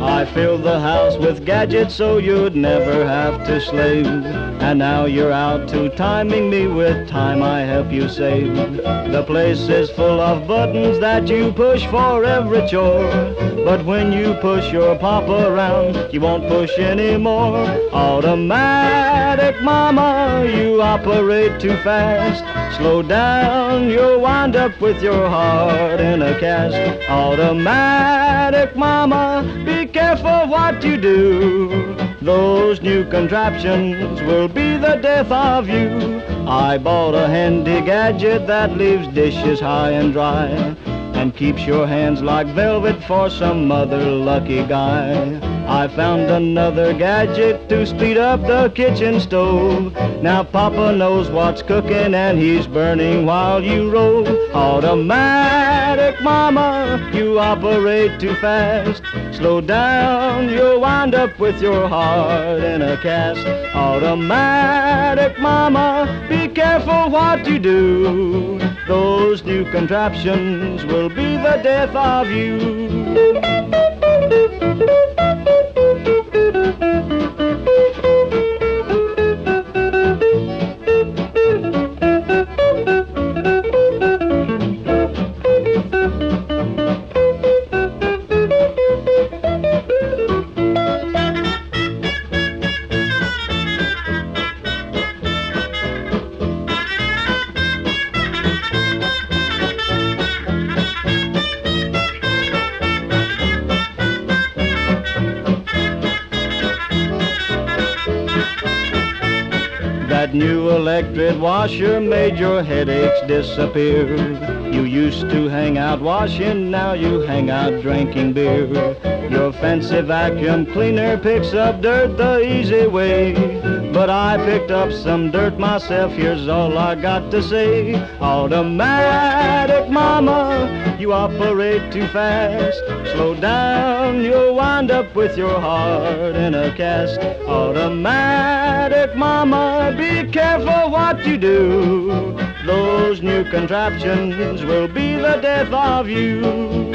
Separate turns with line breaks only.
I filled the house with gadgets so you'd never have to slave. And now you're out to timing me with time I help you save. The place is full of buttons that you push for every chore. But when you push your papa around, you won't push anymore. Automatic mama, you operate too fast. Slow down, you'll wind up with your heart in a cast. Automatic mama, be careful what you do. Those new contraptions will be the death of you. I bought a handy gadget that leaves dishes high and dry and keeps your hands like velvet for some other lucky guy. I found another gadget to speed up the kitchen stove. Now Papa knows what's cooking and he's burning while you roll. Automatic mama, you operate too fast. Slow down, you'll wind up with your heart in a cast. Automatic mama, be careful what you do. Those new contraptions will be the death of you. That new electric washer made your headaches disappear. You used to hang out washing, now you hang out drinking beer. Your fancy vacuum cleaner picks up dirt the easy way. But I picked up some dirt myself, here's all I got to say. Automatic mama, you operate too fast. Slow down, you'll wind up with your heart in a cast. Automatic mama, be careful what you do. Those new contraptions will be the death of you.